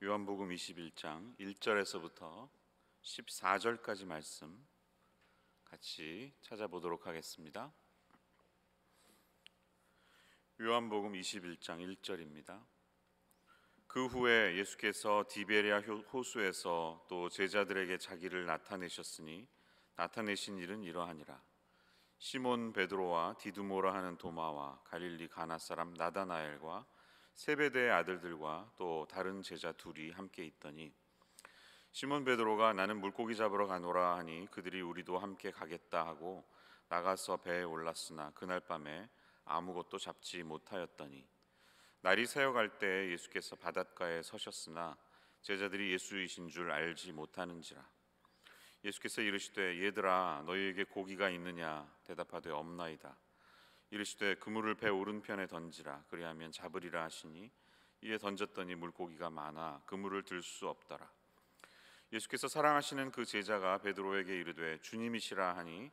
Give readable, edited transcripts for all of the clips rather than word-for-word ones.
요한복음 21장 1절에서부터 14절까지 말씀 같이 찾아보도록 하겠습니다. 요한복음 21장 1절입니다. 그 후에 예수께서 디베랴 호수에서 또 제자들에게 자기를 나타내셨으니 나타내신 일은 이러하니라. 시몬 베드로와 디두모라 하는 도마와 갈릴리 가나 사람 나다나엘과 세베대의 아들들과 또 다른 제자 둘이 함께 있더니 시몬 베드로가 나는 물고기 잡으러 가노라 하니 그들이 우리도 함께 가겠다 하고 나가서 배에 올랐으나 그날 밤에 아무것도 잡지 못하였더니 날이 새어갈 때 예수께서 바닷가에 서셨으나 제자들이 예수이신 줄 알지 못하는지라. 예수께서 이르시되 얘들아 너희에게 고기가 있느냐 대답하되 없나이다. 이르시되 그물을 배 오른편에 던지라 그리하면 잡으리라 하시니 이에 던졌더니 물고기가 많아 그물을 들 수 없더라. 예수께서 사랑하시는 그 제자가 베드로에게 이르되 주님이시라 하니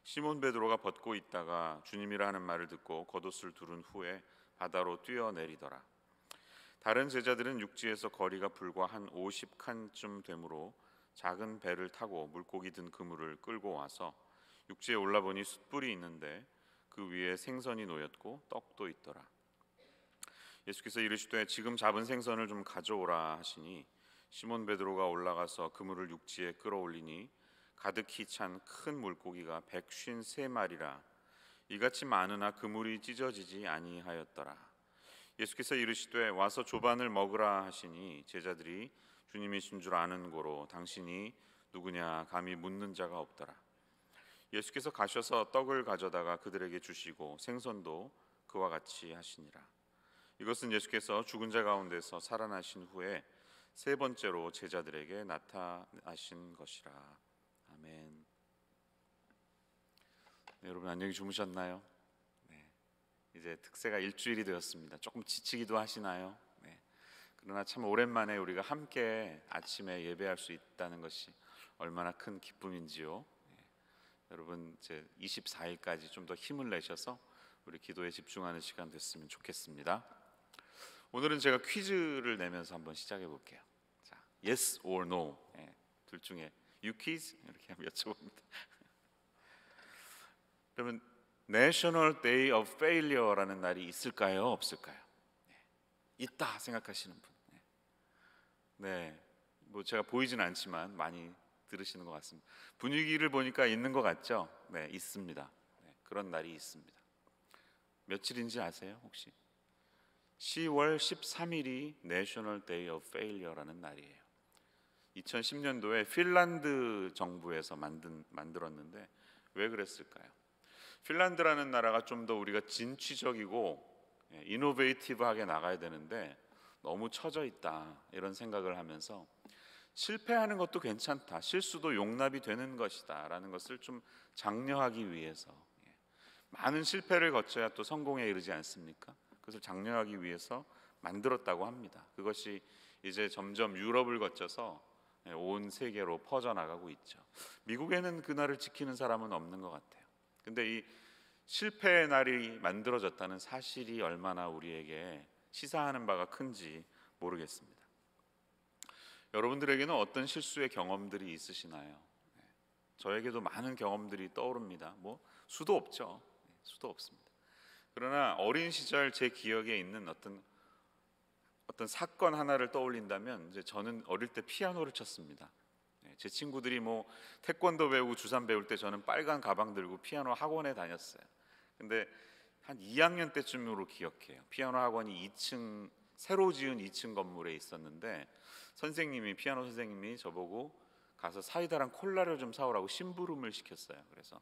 시몬 베드로가 벗고 있다가 주님이라 하는 말을 듣고 겉옷을 두른 후에 바다로 뛰어내리더라. 다른 제자들은 육지에서 거리가 불과 한 50칸쯤 되므로 작은 배를 타고 물고기 든 그물을 끌고 와서 육지에 올라보니 숯불이 있는데 그 위에 생선이 놓였고 떡도 있더라. 예수께서 이르시되 지금 잡은 생선을 좀 가져오라 하시니 시몬 베드로가 올라가서 그물을 육지에 끌어올리니 가득히 찬 큰 물고기가 153마리라. 이같이 많으나 그물이 찢어지지 아니하였더라. 예수께서 이르시되 와서 조반을 먹으라 하시니 제자들이 주님이신 줄 아는 고로 당신이 누구냐 감히 묻는 자가 없더라. 예수께서 가셔서 떡을 가져다가 그들에게 주시고 생선도 그와 같이 하시니라. 이것은 예수께서 죽은 자 가운데서 살아나신 후에 세 번째로 제자들에게 나타나신 것이라. 아멘. 네, 여러분 안녕히 주무셨나요? 네, 이제 특세가 일주일이 되었습니다. 조금 지치기도 하시나요? 네, 그러나 참 오랜만에 우리가 함께 아침에 예배할 수 있다는 것이 얼마나 큰 기쁨인지요. 여러분 이제 24일까지 좀 더 힘을 내셔서 우리 기도에 집중하는 시간 됐으면 좋겠습니다. 오늘은 제가 퀴즈를 내면서 한번 시작해 볼게요. 자, yes or no, 둘 중에 you quiz 이렇게 한번 여쭤봅니다. 그러면 National Day of Failure라는 날이 있을까요? 없을까요? 있다 생각하시는 분. 네, 뭐 제가 보이진 않지만 많이 들으시는 것 같습니다. 분위기를 보니까 있는 것 같죠? 네, 있습니다. 네, 그런 날이 있습니다. 며칠인지 아세요? 혹시? 10월 13일이 National Day of Failure라는 날이에요. 2010년도에 핀란드 정부에서 만들었는데 왜 그랬을까요? 핀란드라는 나라가 좀 더 우리가 진취적이고 이노베이티브하게 나가야 되는데 너무 처져 있다 이런 생각을 하면서 실패하는 것도 괜찮다, 실수도 용납이 되는 것이다 라는 것을 좀 장려하기 위해서, 많은 실패를 거쳐야 또 성공에 이르지 않습니까? 그것을 장려하기 위해서 만들었다고 합니다. 그것이 이제 점점 유럽을 거쳐서 온 세계로 퍼져나가고 있죠. 미국에는 그날을 지키는 사람은 없는 것 같아요. 근데 이 실패의 날이 만들어졌다는 사실이 얼마나 우리에게 시사하는 바가 큰지 모르겠습니다. 여러분들에게는 어떤 실수의 경험들이 있으시나요? 저에게도 많은 경험들이 떠오릅니다. 뭐 수도 없죠. 수도 없습니다. 그러나 어린 시절 제 기억에 있는 어떤 사건 하나를 떠올린다면 이제 저는 어릴 때 피아노를 쳤습니다. 제 친구들이 뭐 태권도 배우고 주산 배울 때 저는 빨간 가방 들고 피아노 학원에 다녔어요. 근데 한 2학년 때쯤으로 기억해요. 피아노 학원이 2층 새로 지은 2층 건물에 있었는데 피아노 선생님이 저보고 가서 사이다랑 콜라를 좀 사오라고 심부름을 시켰어요. 그래서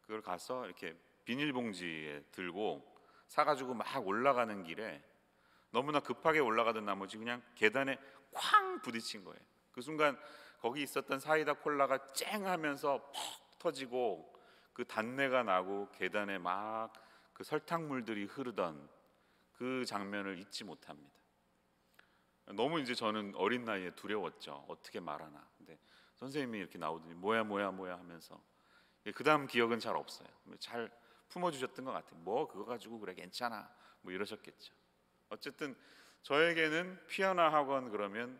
그걸 가서 이렇게 비닐봉지에 들고 사가지고 막 올라가는 길에 너무나 급하게 올라가던 나머지 그냥 계단에 쾅 부딪힌 거예요. 그 순간 거기 있었던 사이다 콜라가 쨍 하면서 퍽 터지고 그 단내가 나고 계단에 막 그 설탕물들이 흐르던 그 장면을 잊지 못합니다. 너무 이제 저는 어린 나이에 두려웠죠. 어떻게 말하나. 근데 선생님이 이렇게 나오더니 뭐야 하면서 그 다음 기억은 잘 없어요. 잘 품어주셨던 것 같아요. 뭐 그거 가지고 그래 괜찮아 뭐 이러셨겠죠. 어쨌든 저에게는 피아노 학원 그러면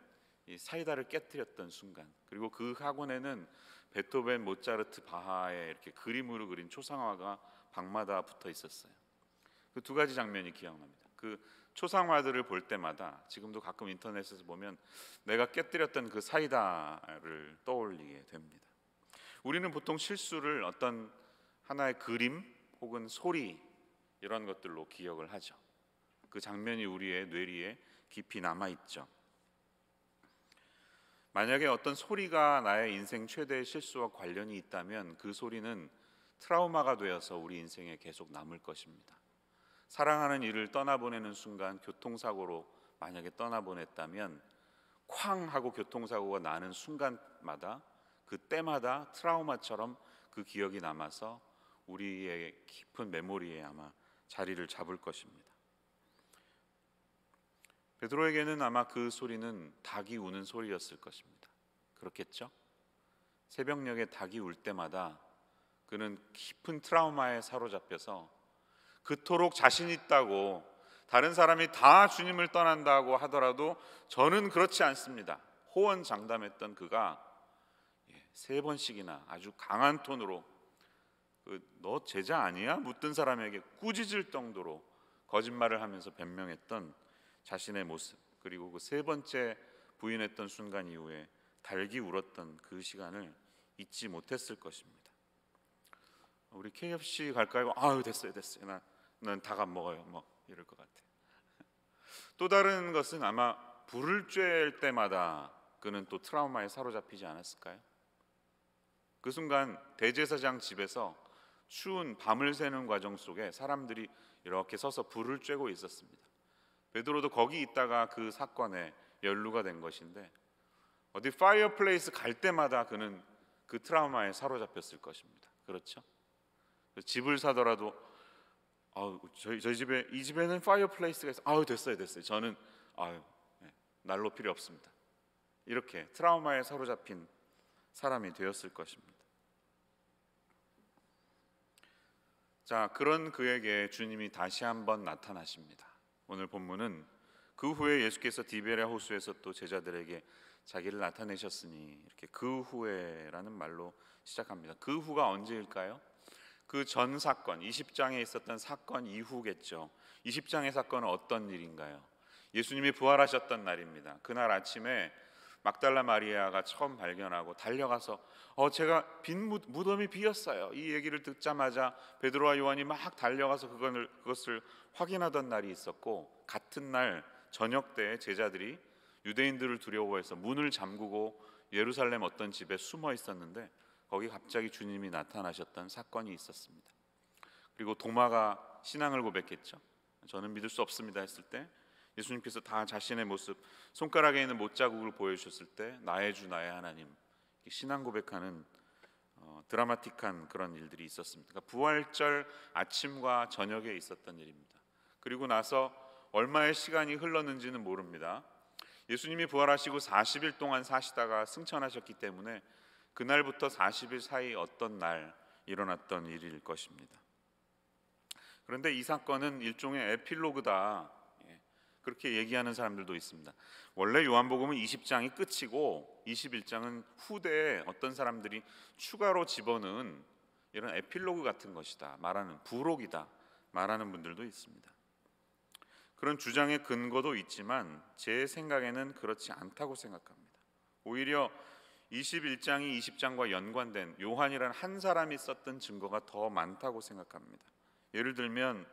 이 사이다를 깨뜨렸던 순간, 그리고 그 학원에는 베토벤, 모차르트, 바하의 이렇게 그림으로 그린 초상화가 방마다 붙어 있었어요. 그 두 가지 장면이 기억납니다. 그 초상화들을 볼 때마다 지금도 가끔 인터넷에서 보면 내가 깨뜨렸던 그 사이다를 떠올리게 됩니다. 우리는 보통 실수를 어떤 하나의 그림 혹은 소리 이런 것들로 기억을 하죠. 그 장면이 우리의 뇌리에 깊이 남아 있죠. 만약에 어떤 소리가 나의 인생 최대의 실수와 관련이 있다면 그 소리는 트라우마가 되어서 우리 인생에 계속 남을 것입니다. 사랑하는 이를 떠나보내는 순간 교통사고로 만약에 떠나보냈다면 쾅 하고 교통사고가 나는 순간마다 그때마다 트라우마처럼 그 기억이 남아서 우리의 깊은 메모리에 아마 자리를 잡을 것입니다. 베드로에게는 아마 그 소리는 닭이 우는 소리였을 것입니다. 그렇겠죠? 새벽녘에 닭이 울 때마다 그는 깊은 트라우마에 사로잡혀서 그토록 자신 있다고 다른 사람이 다 주님을 떠난다고 하더라도 저는 그렇지 않습니다. 호언장담했던 그가 3번씩이나 아주 강한 톤으로 너 제자 아니야? 묻던 사람에게 꾸짖을 정도로 거짓말을 하면서 변명했던 자신의 모습, 그리고 그 3번째 부인했던 순간 이후에 닭이 울었던 그 시간을 잊지 못했을 것입니다. 우리 KFC 갈까요? 아유 됐어요. 난 닭 안 먹어요. 뭐 이럴 것 같아요. 또 다른 것은 아마 불을 쬐을 때마다 그는 또 트라우마에 사로잡히지 않았을까요? 그 순간 대제사장 집에서 추운 밤을 새는 과정 속에 사람들이 이렇게 서서 불을 쬐고 있었습니다. 베드로도 거기 있다가 그 사건에 연루가 된 것인데 어디 파이어플레이스 갈 때마다 그는 그 트라우마에 사로잡혔을 것입니다. 그렇죠? 집을 사더라도 저희 집에 이 집에는 파이어플레이스가 있어. 됐어요. 저는 난로 필요 없습니다. 이렇게 트라우마에 사로잡힌 사람이 되었을 것입니다. 자, 그런 그에게 주님이 다시 한번 나타나십니다. 오늘 본문은 그 후에 예수께서 디베랴 호수에서 또 제자들에게 자기를 나타내셨으니 이렇게 그 후에라는 말로 시작합니다. 그 후가 언제일까요? 그 전 사건, 20장에 있었던 사건 이후겠죠. 20장의 사건은 어떤 일인가요? 예수님이 부활하셨던 날입니다. 그날 아침에 막달라 마리아가 처음 발견하고 달려가서 제가 빈 무덤이 비었어요. 이 얘기를 듣자마자 베드로와 요한이 막 달려가서 그것을 확인하던 날이 있었고, 같은 날 저녁 때 제자들이 유대인들을 두려워해서 문을 잠그고 예루살렘 어떤 집에 숨어 있었는데 거기 갑자기 주님이 나타나셨던 사건이 있었습니다. 그리고 도마가 신앙을 고백했죠. 저는 믿을 수 없습니다 했을 때 예수님께서 다 자신의 모습, 손가락에 있는 못자국을 보여주셨을 때 나의 주 나의 하나님, 신앙 고백하는 드라마틱한 그런 일들이 있었습니다. 그러니까 부활절 아침과 저녁에 있었던 일입니다. 그리고 나서 얼마의 시간이 흘렀는지는 모릅니다. 예수님이 부활하시고 40일 동안 사시다가 승천하셨기 때문에 그날부터 40일 사이 어떤 날 일어났던 일일 것입니다. 그런데 이 사건은 일종의 에필로그다, 그렇게 얘기하는 사람들도 있습니다. 원래 요한복음은 20장이 끝이고 21장은 후대에 어떤 사람들이 추가로 집어넣은 이런 에필로그 같은 것이다 말하는, 부록이다 말하는 분들도 있습니다. 그런 주장의 근거도 있지만 제 생각에는 그렇지 않다고 생각합니다. 오히려 21장이 20장과 연관된 요한이라는 한 사람이 썼던 증거가 더 많다고 생각합니다. 예를 들면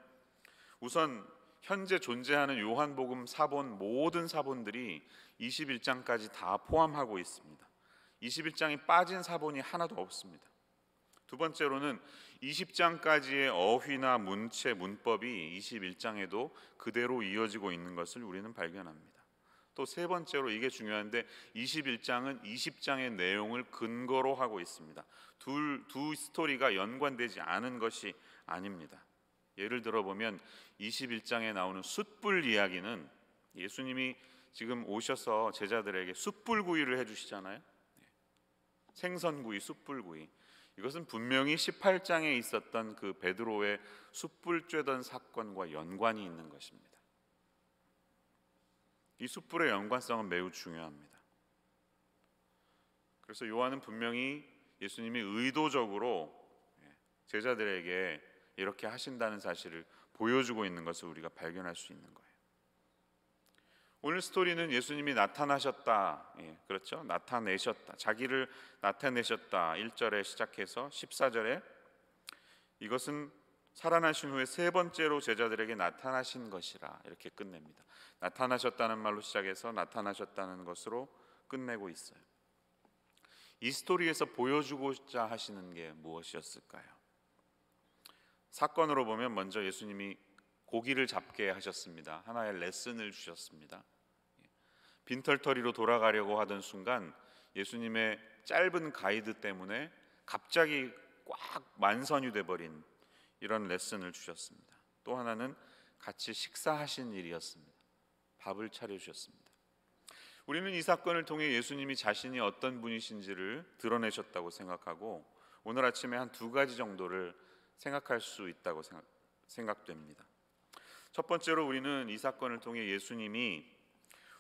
우선 현재 존재하는 요한복음 사본 모든 사본들이 21장까지 다 포함하고 있습니다. 21장이 빠진 사본이 하나도 없습니다. 두 번째로는 20장까지의 어휘나 문체, 문법이 21장에도 그대로 이어지고 있는 것을 우리는 발견합니다. 또 세 번째로, 이게 중요한데 21장은 20장의 내용을 근거로 하고 있습니다. 두 스토리가 연관되지 않은 것이 아닙니다. 예를 들어보면 21장에 나오는 숯불 이야기는 예수님이 지금 오셔서 제자들에게 숯불구이를 해주시잖아요. 생선구이, 숯불구이. 이것은 분명히 18장에 있었던 그 베드로의 숯불 쬐던 사건과 연관이 있는 것입니다. 이 숯불의 연관성은 매우 중요합니다. 그래서 요한은 분명히 예수님이 의도적으로 제자들에게 이렇게 하신다는 사실을 보여주고 있는 것을 우리가 발견할 수 있는 거예요. 오늘 스토리는 예수님이 나타나셨다, 그렇죠? 나타내셨다, 자기를 나타내셨다 1절에 시작해서 14절에 이것은 살아나신 후에 세 번째로 제자들에게 나타나신 것이라 이렇게 끝냅니다. 나타나셨다는 말로 시작해서 나타나셨다는 것으로 끝내고 있어요. 이 스토리에서 보여주고자 하시는 게 무엇이었을까요? 사건으로 보면 먼저 예수님이 고기를 잡게 하셨습니다. 하나의 레슨을 주셨습니다. 빈털터리로 돌아가려고 하던 순간 예수님의 짧은 가이드 때문에 갑자기 꽉 만선이 돼버린 이런 레슨을 주셨습니다. 또 하나는 같이 식사하신 일이었습니다. 밥을 차려주셨습니다. 우리는 이 사건을 통해 예수님이 자신이 어떤 분이신지를 드러내셨다고 생각하고 오늘 아침에 한 두 가지 정도를 생각할 수 있다고 생각됩니다. 첫 번째로 우리는 이 사건을 통해 예수님이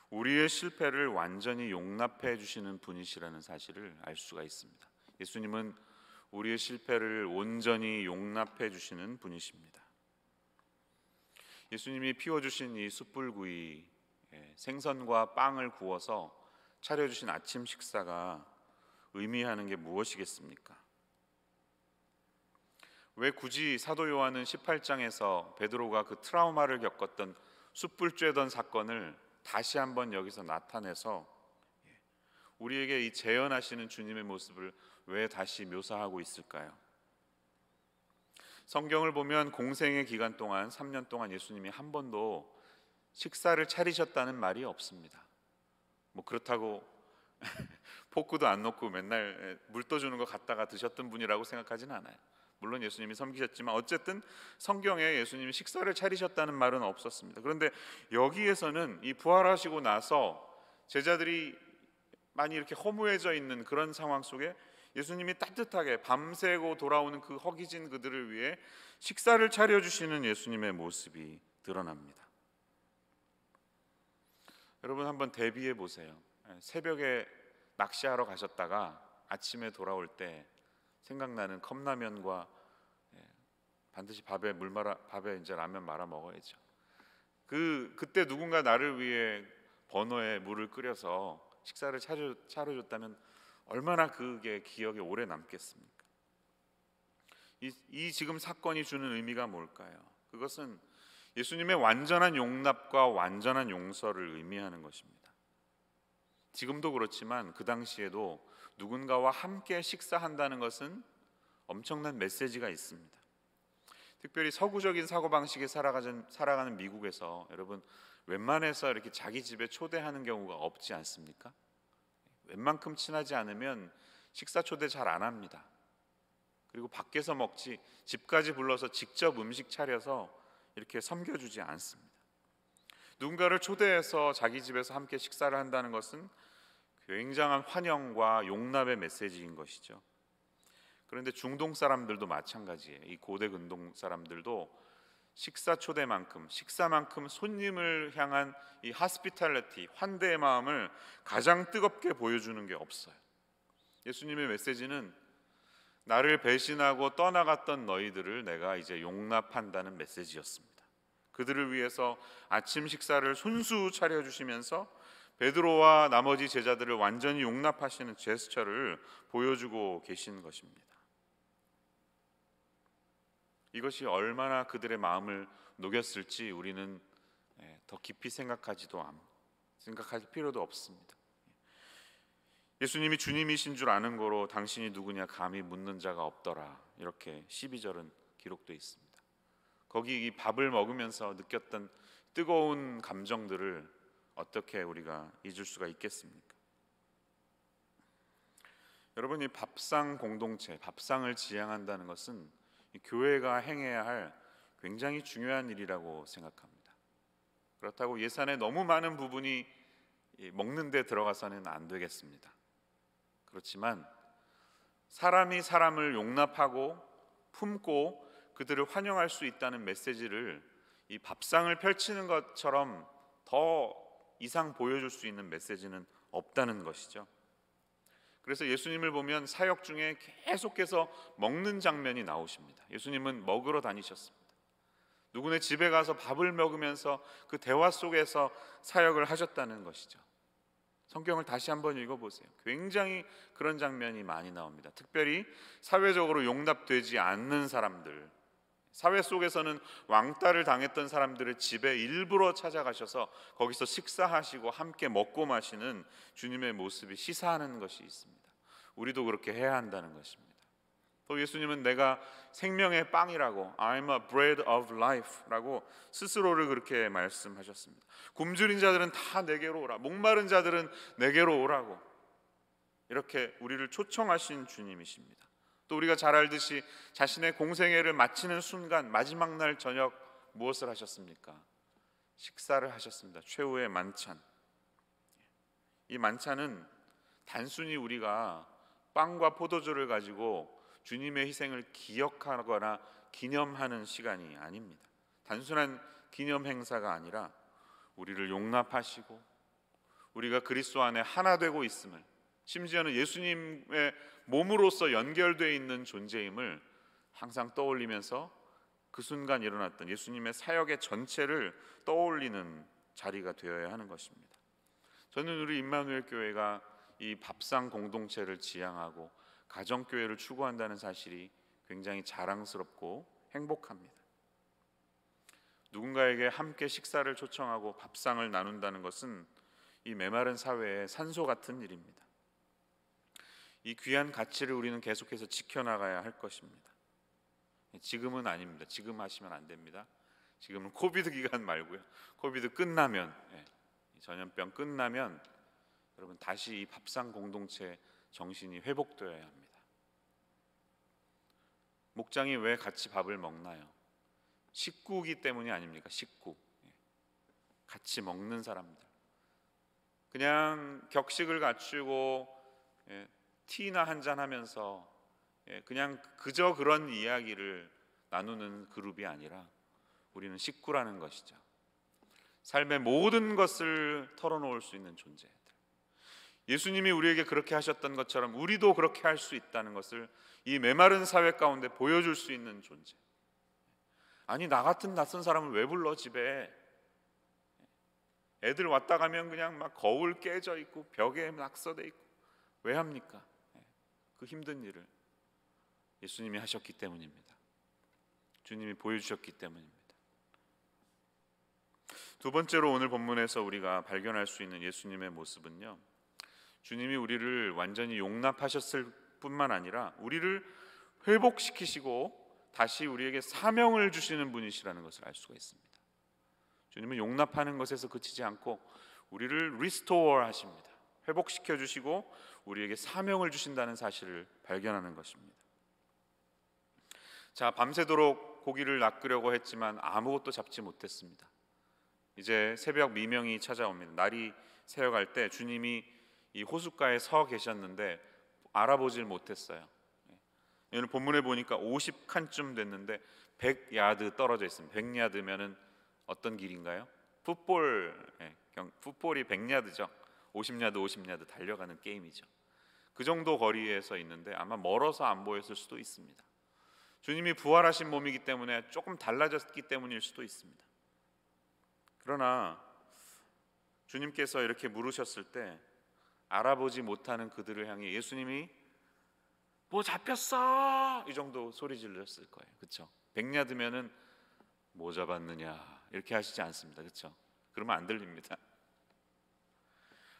우리의 실패를 완전히 용납해 주시는 분이시라는 사실을 알 수가 있습니다. 예수님은 우리의 실패를 온전히 용납해 주시는 분이십니다. 예수님이 피워주신 이 숯불구이, 생선과 빵을 구워서 차려주신 아침 식사가 의미하는 게 무엇이겠습니까? 왜 굳이 사도 요한은 18장에서 베드로가 그 트라우마를 겪었던 숯불 쬐던 사건을 다시 한번 여기서 나타내서 우리에게 이 재현하시는 주님의 모습을 왜 다시 묘사하고 있을까요? 성경을 보면 공생의 기간 동안 3년 동안 예수님이 한 번도 식사를 차리셨다는 말이 없습니다. 뭐 그렇다고 포크도 안 놓고 맨날 물 떠주는 거 갖다가 드셨던 분이라고 생각하지는 않아요. 물론 예수님이 섬기셨지만 어쨌든 성경에 예수님이 식사를 차리셨다는 말은 없었습니다. 그런데 여기에서는 이 부활하시고 나서 제자들이 많이 이렇게 허무해져 있는 그런 상황 속에 예수님이 따뜻하게 밤새고 돌아오는 그 허기진 그들을 위해 식사를 차려주시는 예수님의 모습이 드러납니다. 여러분 한번 대비해 보세요. 새벽에 낚시하러 가셨다가 아침에 돌아올 때 생각나는 컵라면과 반드시 밥에 이제 라면 말아 먹어야죠. 그때 누군가 나를 위해 버너에 물을 끓여서 식사를 차려줬다면 얼마나 그게 기억에 오래 남겠습니까? 이 지금 사건이 주는 의미가 뭘까요? 그것은 예수님의 완전한 용납과 완전한 용서를 의미하는 것입니다. 지금도 그렇지만 그 당시에도 누군가와 함께 식사한다는 것은 엄청난 메시지가 있습니다. 특별히 서구적인 사고방식에 살아가는 미국에서 여러분 웬만해서 이렇게 자기 집에 초대하는 경우가 없지 않습니까? 웬만큼 친하지 않으면 식사 초대 잘 안 합니다. 그리고 밖에서 먹지 집까지 불러서 직접 음식 차려서 이렇게 섬겨주지 않습니다. 누군가를 초대해서 자기 집에서 함께 식사를 한다는 것은 굉장한 환영과 용납의 메시지인 것이죠. 그런데 중동 사람들도 마찬가지예요. 이 고대 근동 사람들도 식사만큼 손님을 향한 이 하스피탈리티, 환대의 마음을 가장 뜨겁게 보여주는 게 없어요. 예수님의 메시지는 나를 배신하고 떠나갔던 너희들을 내가 이제 용납한다는 메시지였습니다. 그들을 위해서 아침 식사를 손수 차려주시면서 베드로와 나머지 제자들을 완전히 용납하시는 제스처를 보여주고 계신 것입니다. 이것이 얼마나 그들의 마음을 녹였을지 우리는 더 깊이 생각할 필요도 없습니다. 예수님이 주님이신 줄 아는 거로 당신이 누구냐 감히 묻는 자가 없더라, 이렇게 12절은 기록되어 있습니다. 거기 이 밥을 먹으면서 느꼈던 뜨거운 감정들을 어떻게 우리가 잊을 수가 있겠습니까? 여러분, 이 밥상 공동체, 밥상을 지향한다는 것은 교회가 행해야 할 굉장히 중요한 일이라고 생각합니다. 그렇다고 예산의 너무 많은 부분이 먹는 데 들어가서는 안 되겠습니다. 그렇지만 사람이 사람을 용납하고 품고 그들을 환영할 수 있다는 메시지를 이 밥상을 펼치는 것처럼 더 이상 보여줄 수 있는 메시지는 없다는 것이죠. 그래서 예수님을 보면 사역 중에 계속해서 먹는 장면이 나오십니다. 예수님은 먹으러 다니셨습니다. 누구네 집에 가서 밥을 먹으면서 그 대화 속에서 사역을 하셨다는 것이죠. 성경을 다시 한번 읽어보세요. 굉장히 그런 장면이 많이 나옵니다. 특별히 사회적으로 용납되지 않는 사람들, 사회 속에서는 왕따를 당했던 사람들의 집에 일부러 찾아가셔서 거기서 식사하시고 함께 먹고 마시는 주님의 모습이 시사하는 것이 있습니다. 우리도 그렇게 해야 한다는 것입니다. 또 예수님은 내가 생명의 빵이라고, I'm a bread of life라고 스스로를 그렇게 말씀하셨습니다. 굶주린 자들은 다 내게로 오라, 목마른 자들은 내게로 오라고 이렇게 우리를 초청하신 주님이십니다. 또 우리가 잘 알듯이 자신의 공생애를 마치는 순간 마지막 날 저녁 무엇을 하셨습니까? 식사를 하셨습니다. 최후의 만찬. 이 만찬은 단순히 우리가 빵과 포도주를 가지고 주님의 희생을 기억하거나 기념하는 시간이 아닙니다. 단순한 기념 행사가 아니라 우리를 용납하시고 우리가 그리스도 안에 하나 되고 있음을, 심지어는 예수님의 몸으로서 연결되어 있는 존재임을 항상 떠올리면서 그 순간 일어났던 예수님의 사역의 전체를 떠올리는 자리가 되어야 하는 것입니다. 저는 우리 임마누엘 교회가 이 밥상 공동체를 지향하고 가정교회를 추구한다는 사실이 굉장히 자랑스럽고 행복합니다. 누군가에게 함께 식사를 초청하고 밥상을 나눈다는 것은 이 메마른 사회의 산소 같은 일입니다. 이 귀한 가치를 우리는 계속해서 지켜나가야 할 것입니다. 지금은 아닙니다. 지금 하시면 안 됩니다. 지금은 코비드 기간 말고요. 코비드 끝나면, 전염병 끝나면 여러분 다시 이 밥상 공동체 정신이 회복되어야 합니다. 목장이 왜 같이 밥을 먹나요? 식구이기 때문이 아닙니까? 식구. 같이 먹는 사람들. 그냥 격식을 갖추고 티나 한잔 하면서 그냥 그저 그런 이야기를 나누는 그룹이 아니라 우리는 식구라는 것이죠. 삶의 모든 것을 털어놓을 수 있는 존재들. 예수님이 우리에게 그렇게 하셨던 것처럼 우리도 그렇게 할 수 있다는 것을 이 메마른 사회 가운데 보여줄 수 있는 존재. 아니, 나 같은 낯선 사람을 왜 불러 집에? 애들 왔다 가면 그냥 막 거울 깨져 있고 벽에 낙서돼 있고 왜 합니까? 그 힘든 일을 예수님이 하셨기 때문입니다. 주님이 보여주셨기 때문입니다. 두 번째로 오늘 본문에서 우리가 발견할 수 있는 예수님의 모습은요, 주님이 우리를 완전히 용납하셨을 뿐만 아니라 우리를 회복시키시고 다시 우리에게 사명을 주시는 분이시라는 것을 알 수가 있습니다. 주님은 용납하는 것에서 그치지 않고 우리를 리스토어 하십니다. 회복시켜 주시고 우리에게 사명을 주신다는 사실을 발견하는 것입니다. 자, 밤새도록 고기를 낚으려고 했지만 아무것도 잡지 못했습니다. 이제 새벽 미명이 찾아옵니다. 날이 새어갈 때 주님이 이 호숫가에 서 계셨는데 알아보질 못했어요. 오늘 본문에 보니까 50칸쯤 됐는데 100야드 떨어져 있습니다. 100야드면은 어떤 길인가요? 풋볼이 100야드죠. 50야드 50야드 달려가는 게임이죠. 그 정도 거리에서 있는데 아마 멀어서 안 보였을 수도 있습니다. 주님이 부활하신 몸이기 때문에 조금 달라졌기 때문일 수도 있습니다. 그러나 주님께서 이렇게 물으셨을 때 알아보지 못하는 그들을 향해 예수님이 뭐 잡혔어 이 정도 소리 질렀을 거예요. 그렇죠? 100야드면은 뭐 잡았느냐 이렇게 하시지 않습니다. 그렇죠? 그러면 안 들립니다.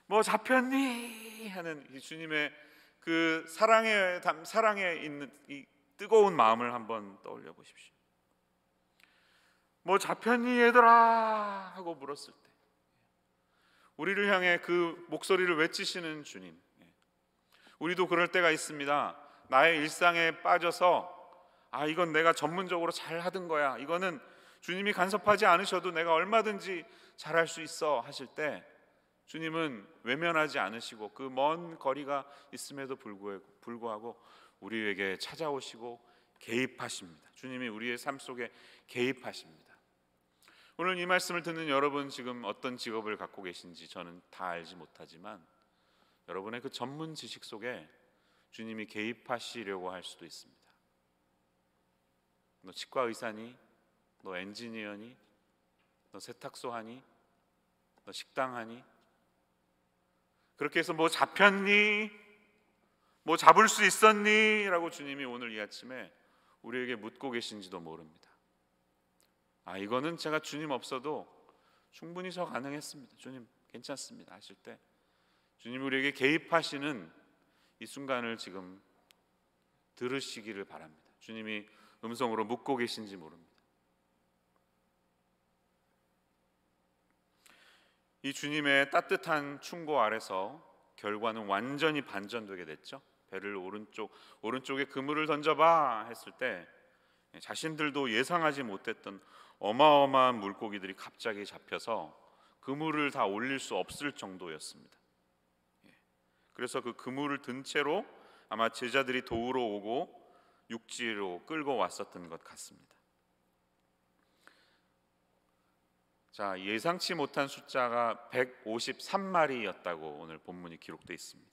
뭐 잡혔니 하는 이 주님의 그 사랑에 있는 이 뜨거운 마음을 한번 떠올려 보십시오. 뭐 잡혔니 얘들아 하고 물었을 때 우리를 향해 그 목소리를 외치시는 주님. 우리도 그럴 때가 있습니다. 나의 일상에 빠져서 이건 내가 전문적으로 잘 하던 거야, 이거는 주님이 간섭하지 않으셔도 내가 얼마든지 잘할 수 있어 하실 때 주님은 외면하지 않으시고 그 먼 거리가 있음에도 불구하고 우리에게 찾아오시고 개입하십니다. 주님이 우리의 삶 속에 개입하십니다. 오늘 이 말씀을 듣는 여러분, 지금 어떤 직업을 갖고 계신지 저는 다 알지 못하지만 여러분의 그 전문 지식 속에 주님이 개입하시려고 할 수도 있습니다. 너 치과 의사니? 너 엔지니어니? 너 세탁소 하니? 너 식당 하니? 그렇게 해서 뭐 잡혔니? 뭐 잡을 수 있었니? 라고 주님이 오늘 이 아침에 우리에게 묻고 계신지도 모릅니다. 이거는 제가 주님 없어도 충분히 저 가능했습니다. 주님 괜찮습니다 하실 때 주님 우리에게 개입하시는 이 순간을 지금 들으시기를 바랍니다. 주님이 음성으로 묻고 계신지 모릅니다. 이 주님의 따뜻한 충고 아래서 결과는 완전히 반전되게 됐죠. 배를 오른쪽에 그물을 던져봐 했을 때 자신들도 예상하지 못했던 어마어마한 물고기들이 갑자기 잡혀서 그물을 다 올릴 수 없을 정도였습니다. 그래서 그 그물을 든 채로 아마 제자들이 도우러 오고 육지로 끌고 왔었던 것 같습니다. 자, 예상치 못한 숫자가 153마리였다고 오늘 본문이 기록되어 있습니다.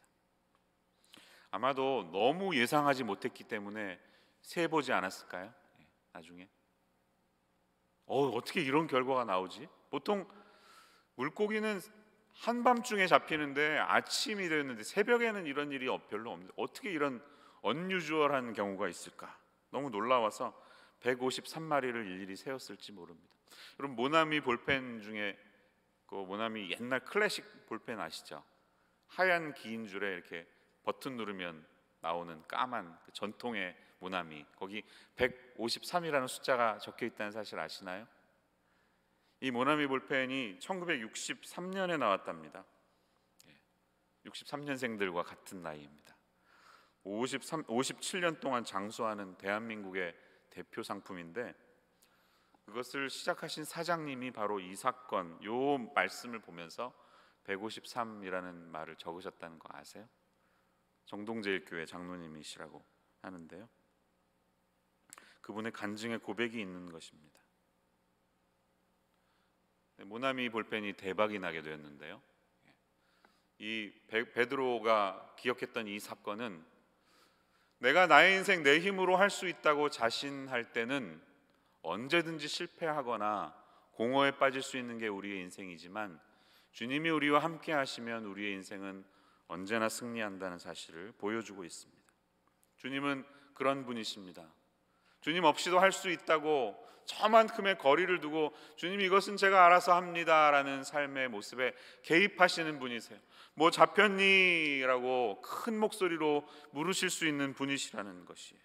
아마도 너무 예상하지 못했기 때문에 세보지 않았을까요? 나중에 어떻게 이런 결과가 나오지? 보통 물고기는 한밤중에 잡히는데 아침이 되었는데 새벽에는 이런 일이 별로 없는데 어떻게 이런 언유주얼한 경우가 있을까? 너무 놀라워서 153마리를 일일이 세었을지 모릅니다. 여러분 모나미 볼펜 중에 그 모나미 옛날 클래식 볼펜 아시죠? 하얀 긴 줄에 이렇게 버튼 누르면 나오는 까만 그 전통의 모나미, 거기 153이라는 숫자가 적혀 있다는 사실 아시나요? 이 모나미 볼펜이 1963년에 나왔답니다. 63년생들과 같은 나이입니다. 57년 동안 장수하는 대한민국의 대표 상품인데 그것을 시작하신 사장님이 바로 이 사건, 요 말씀을 보면서 153이라는 말을 적으셨다는 거 아세요? 정동제일교회 장로님이시라고 하는데요. 그분의 간증의 고백이 있는 것입니다. 모나미 볼펜이 대박이 나게 되었는데요. 이 베드로가 기억했던 이 사건은 내가 나의 인생 내 힘으로 할 수 있다고 자신할 때는 언제든지 실패하거나 공허에 빠질 수 있는 게 우리의 인생이지만 주님이 우리와 함께 하시면 우리의 인생은 언제나 승리한다는 사실을 보여주고 있습니다. 주님은 그런 분이십니다. 주님 없이도 할 수 있다고 저만큼의 거리를 두고 주님 이것은 제가 알아서 합니다 라는 삶의 모습에 개입하시는 분이세요. 뭐 잡혔니? 라고 큰 목소리로 물으실 수 있는 분이시라는 것이에요.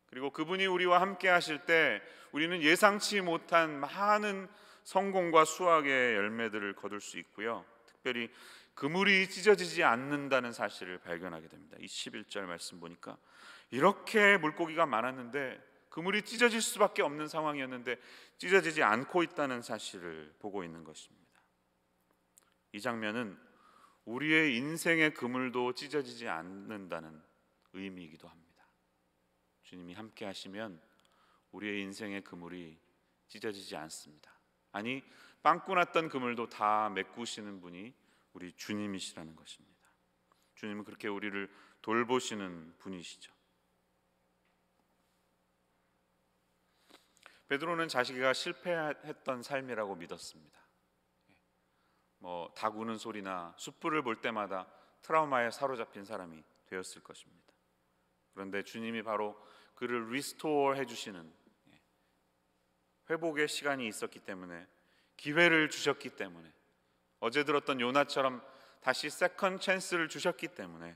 그리고 그분이 우리와 함께 하실 때 우리는 예상치 못한 많은 성공과 수확의 열매들을 거둘 수 있고요. 특별히 그물이 찢어지지 않는다는 사실을 발견하게 됩니다. 이 11절 말씀 보니까 이렇게 물고기가 많았는데 그물이 찢어질 수밖에 없는 상황이었는데 찢어지지 않고 있다는 사실을 보고 있는 것입니다. 이 장면은 우리의 인생의 그물도 찢어지지 않는다는 의미이기도 합니다. 주님이 함께 하시면 우리의 인생의 그물이 찢어지지 않습니다. 아니, 빵꾸 났던 그물도 다 메꾸시는 분이 우리 주님이시라는 것입니다. 주님은 그렇게 우리를 돌보시는 분이시죠. 베드로는 자기가 실패했던 삶이라고 믿었습니다. 닭 우는 소리나 숯불을 볼 때마다 트라우마에 사로잡힌 사람이 되었을 것입니다. 그런데 주님이 바로 그를 리스토어 해주시는 회복의 시간이 있었기 때문에, 기회를 주셨기 때문에, 어제 들었던 요나처럼 다시 세컨 찬스를 주셨기 때문에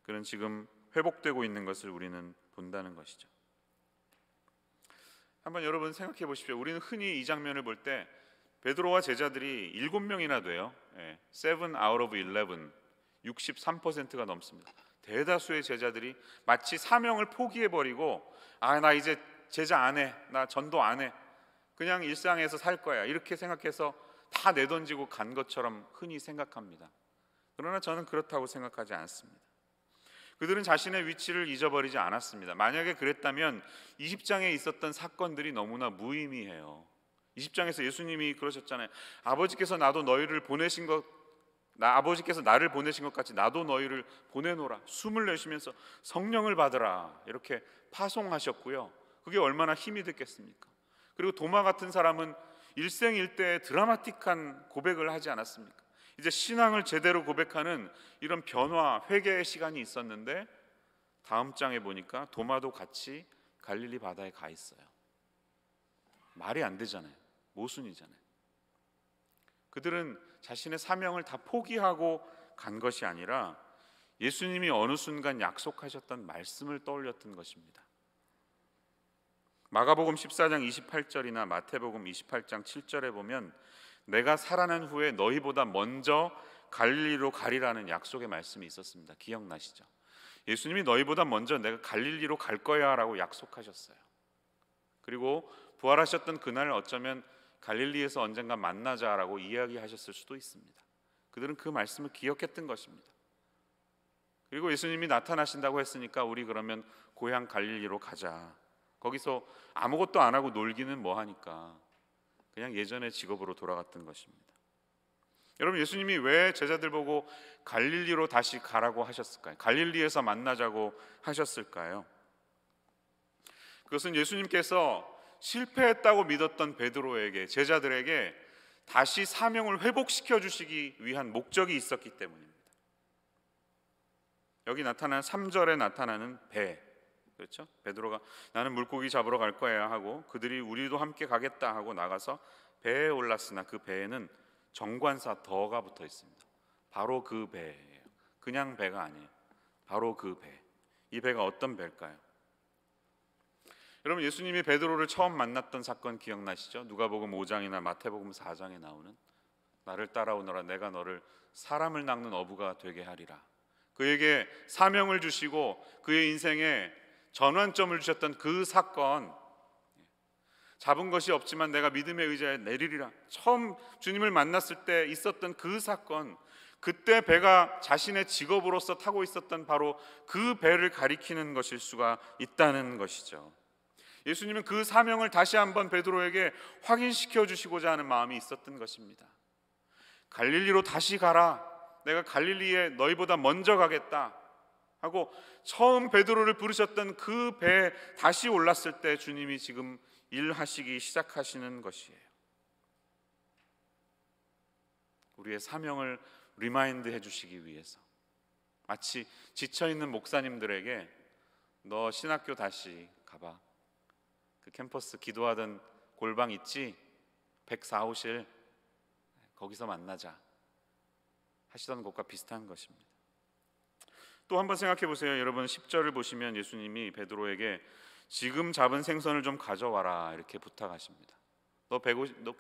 그는 지금 회복되고 있는 것을 우리는 본다는 것이죠. 한번 여러분 생각해 보십시오. 우리는 흔히 이 장면을 볼 때 베드로와 제자들이 7명이나 돼요. 7 out of 11, 63%가 넘습니다. 대다수의 제자들이 마치 사명을 포기해버리고 나 이제 제자 안 해, 나 전도 안 해, 그냥 일상에서 살 거야, 이렇게 생각해서 다 내던지고 간 것처럼 흔히 생각합니다. 그러나 저는 그렇다고 생각하지 않습니다. 그들은 자신의 위치를 잊어버리지 않았습니다. 만약에 그랬다면 20장에 있었던 사건들이 너무나 무의미해요. 20장에서 예수님이 그러셨잖아요. 아버지께서 나도 너희를 보내신 것 아버지께서 나를 보내신 것 같이 나도 너희를 보내노라. 숨을 내쉬면서 성령을 받으라 이렇게 파송하셨고요. 그게 얼마나 힘이 됐겠습니까? 그리고 도마 같은 사람은 일생일대에 드라마틱한 고백을 하지 않았습니까? 이제 신앙을 제대로 고백하는 이런 변화, 회개의 시간이 있었는데 다음 장에 보니까 도마도 같이 갈릴리 바다에 가 있어요. 말이 안 되잖아요. 모순이잖아요. 그들은 자신의 사명을 다 포기하고 간 것이 아니라 예수님이 어느 순간 약속하셨던 말씀을 떠올렸던 것입니다. 마가복음 14장 28절이나 마태복음 28장 7절에 보면 내가 살아난 후에 너희보다 먼저 갈릴리로 가리라는 약속의 말씀이 있었습니다. 기억나시죠? 예수님이 너희보다 먼저 내가 갈릴리로 갈 거야 라고 약속하셨어요. 그리고 부활하셨던 그날 어쩌면 갈릴리에서 언젠가 만나자라고 이야기하셨을 수도 있습니다. 그들은 그 말씀을 기억했던 것입니다. 그리고 예수님이 나타나신다고 했으니까 우리 그러면 고향 갈릴리로 가자. 거기서 아무것도 안 하고 놀기는 뭐하니까 그냥 예전의 직업으로 돌아갔던 것입니다. 여러분, 예수님이 왜 제자들 보고 갈릴리로 다시 가라고 하셨을까요? 갈릴리에서 만나자고 하셨을까요? 그것은 예수님께서 실패했다고 믿었던 베드로에게, 제자들에게 다시 사명을 회복시켜 주시기 위한 목적이 있었기 때문입니다. 여기 나타나는 3절에 나타나는 배, 그렇죠? 베드로가 나는 물고기 잡으러 갈 거야 하고 그들이 우리도 함께 가겠다 하고 나가서 배에 올랐으나 그 배에는 정관사 더가 붙어 있습니다. 바로 그 배예요. 그냥 배가 아니에요. 바로 그 배. 이 배가 어떤 배일까요? 여러분, 예수님이 베드로를 처음 만났던 사건 기억나시죠? 누가복음 5장이나 마태복음 4장에 나오는 나를 따라오너라 내가 너를 사람을 낚는 어부가 되게 하리라. 그에게 사명을 주시고 그의 인생에 전환점을 주셨던 그 사건, 잡은 것이 없지만 내가 믿음의 의자에 내리리라. 처음 주님을 만났을 때 있었던 그 사건, 그때 배가 자신의 직업으로서 타고 있었던 바로 그 배를 가리키는 것일 수가 있다는 것이죠. 예수님은 그 사명을 다시 한번 베드로에게 확인시켜 주시고자 하는 마음이 있었던 것입니다. 갈릴리로 다시 가라. 내가 갈릴리에 너희보다 먼저 가겠다 하고 처음 베드로를 부르셨던 그 배에 다시 올랐을 때 주님이 지금 일하시기 시작하시는 것이에요. 우리의 사명을 리마인드 해주시기 위해서, 마치 지쳐있는 목사님들에게 너 신학교 다시 가봐. 그 캠퍼스 기도하던 골방 있지? 104호실 거기서 만나자 하시던 것과 비슷한 것입니다. 또 한번 생각해 보세요. 여러분, 10절을 보시면 예수님이 베드로에게 지금 잡은 생선을 좀 가져와라 이렇게 부탁하십니다. 너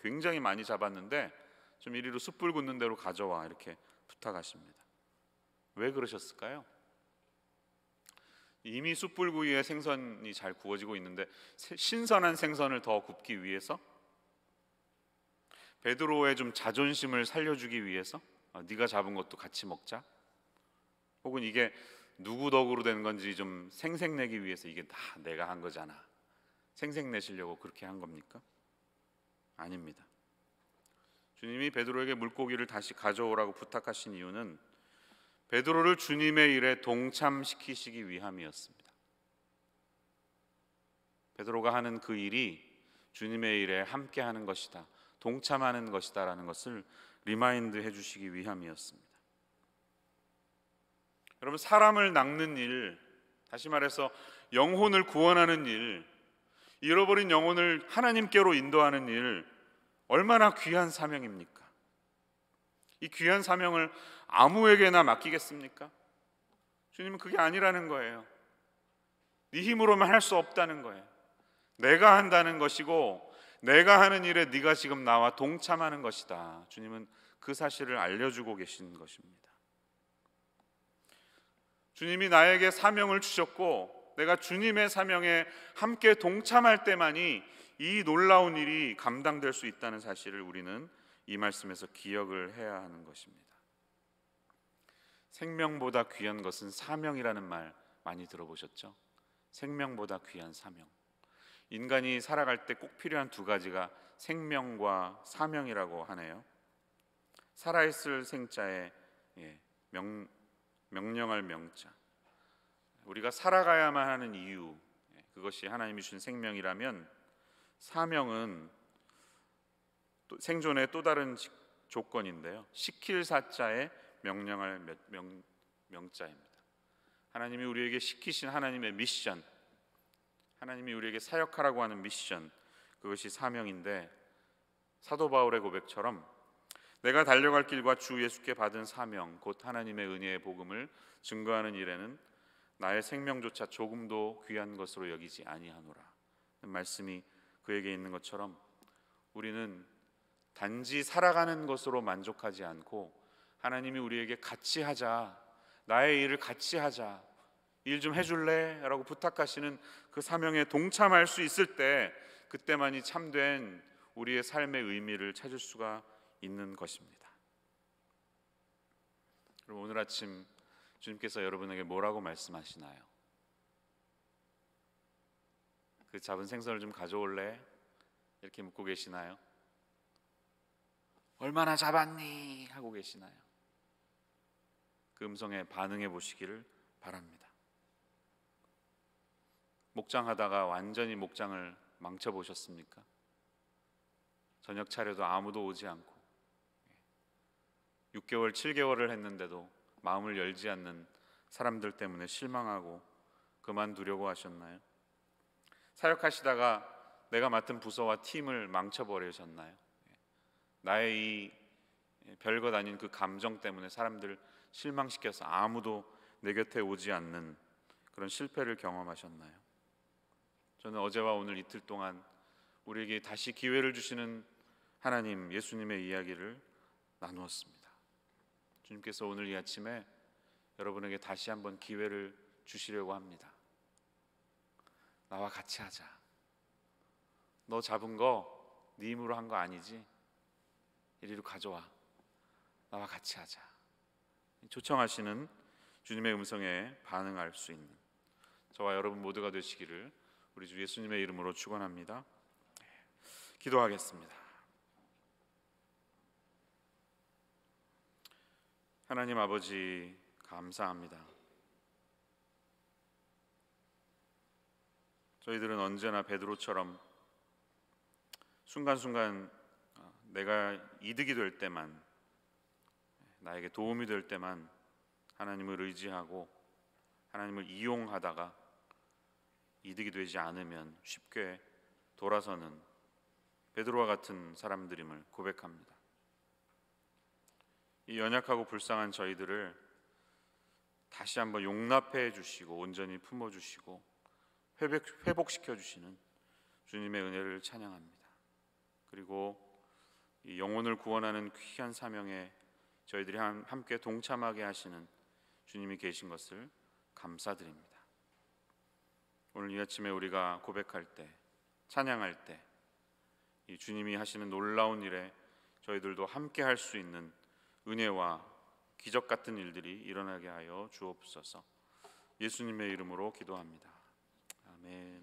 굉장히 많이 잡았는데 좀 이리로 숯불 굽는 대로 가져와 이렇게 부탁하십니다. 왜 그러셨을까요? 이미 숯불구이에 생선이 잘 구워지고 있는데 신선한 생선을 더 굽기 위해서? 베드로의 좀 자존심을 살려주기 위해서? 네가 잡은 것도 같이 먹자? 혹은 이게 누구 덕으로 된 건지 좀 생색내기 위해서 이게 다 내가 한 거잖아 생색내시려고 그렇게 한 겁니까? 아닙니다. 주님이 베드로에게 물고기를 다시 가져오라고 부탁하신 이유는 베드로를 주님의 일에 동참시키시기 위함이었습니다. 베드로가 하는 그 일이 주님의 일에 함께하는 것이다, 동참하는 것이다 라는 것을 리마인드 해주시기 위함이었습니다. 여러분, 사람을 낚는 일, 다시 말해서 영혼을 구원하는 일, 잃어버린 영혼을 하나님께로 인도하는 일, 얼마나 귀한 사명입니까? 이 귀한 사명을 아무에게나 맡기겠습니까? 주님은 그게 아니라는 거예요. 네 힘으로만 할 수 없다는 거예요. 내가 한다는 것이고 내가 하는 일에 네가 지금 나와 동참하는 것이다. 주님은 그 사실을 알려주고 계신 것입니다. 주님이 나에게 사명을 주셨고 내가 주님의 사명에 함께 동참할 때만이 이 놀라운 일이 감당될 수 있다는 사실을 우리는 이 말씀에서 기억을 해야 하는 것입니다. 생명보다 귀한 것은 사명이라는 말 많이 들어보셨죠? 생명보다 귀한 사명. 인간이 살아갈 때 꼭 필요한 두 가지가 생명과 사명이라고 하네요. 살아있을 생자에 명령할 명자. 우리가 살아가야만 하는 이유, 그것이 하나님이 주신 생명이라면 사명은 생존의 또 다른 조건인데요, 시킬 사자에 명령할 명자입니다. 하나님이 우리에게 시키신 하나님의 미션, 하나님이 우리에게 사역하라고 하는 미션, 그것이 사명인데, 사도 바울의 고백처럼 내가 달려갈 길과 주 예수께 받은 사명, 곧 하나님의 은혜의 복음을 증거하는 일에는 나의 생명조차 조금도 귀한 것으로 여기지 아니하노라. 말씀이 그에게 있는 것처럼 우리는 단지 살아가는 것으로 만족하지 않고, 하나님이 우리에게 같이 하자, 나의 일을 같이 하자, 일 좀 해줄래? 라고 부탁하시는 그 사명에 동참할 수 있을 때, 그때만이 참된 우리의 삶의 의미를 찾을 수가 있는 것입니다. 그럼 오늘 아침 주님께서 여러분에게 뭐라고 말씀하시나요? 그 잡은 생선을 좀 가져올래? 이렇게 묻고 계시나요? 얼마나 잡았니? 하고 계시나요? 그 음성에 반응해 보시기를 바랍니다. 목장하다가 완전히 목장을 망쳐보셨습니까? 저녁 차려도 아무도 오지 않고 6개월, 7개월을 했는데도 마음을 열지 않는 사람들 때문에 실망하고 그만두려고 하셨나요? 사역하시다가 내가 맡은 부서와 팀을 망쳐버리셨나요? 나의 이 별것 아닌 그 감정 때문에 사람들 실망시켜서 아무도 내 곁에 오지 않는 그런 실패를 경험하셨나요? 저는 어제와 오늘 이틀 동안 우리에게 다시 기회를 주시는 하나님, 예수님의 이야기를 나누었습니다. 주님께서 오늘 이 아침에 여러분에게 다시 한번 기회를 주시려고 합니다. 나와 같이 하자. 너 잡은 거 네 힘으로 한 거 아니지? 이리로 가져와. 나와 같이 하자. 초청하시는 주님의 음성에 반응할 수 있는 저와 여러분 모두가 되시기를 우리 주 예수님의 이름으로 축원합니다. 기도하겠습니다. 하나님 아버지, 감사합니다. 저희들은 언제나 베드로처럼 순간순간 내가 이득이 될 때만, 나에게 도움이 될 때만 하나님을 의지하고 하나님을 이용하다가 이득이 되지 않으면 쉽게 돌아서는 베드로와 같은 사람들임을 고백합니다. 이 연약하고 불쌍한 저희들을 다시 한번 용납해 주시고 온전히 품어 주시고 회복시켜 주시는 주님의 은혜를 찬양합니다. 그리고 이 영혼을 구원하는 귀한 사명에 저희들이 함께 동참하게 하시는 주님이 계신 것을 감사드립니다. 오늘 이 아침에 우리가 고백할 때, 찬양할 때, 이 주님이 하시는 놀라운 일에 저희들도 함께 할 수 있는 은혜와 기적 같은 일들이 일어나게 하여 주옵소서. 예수님의 이름으로 기도합니다. 아멘.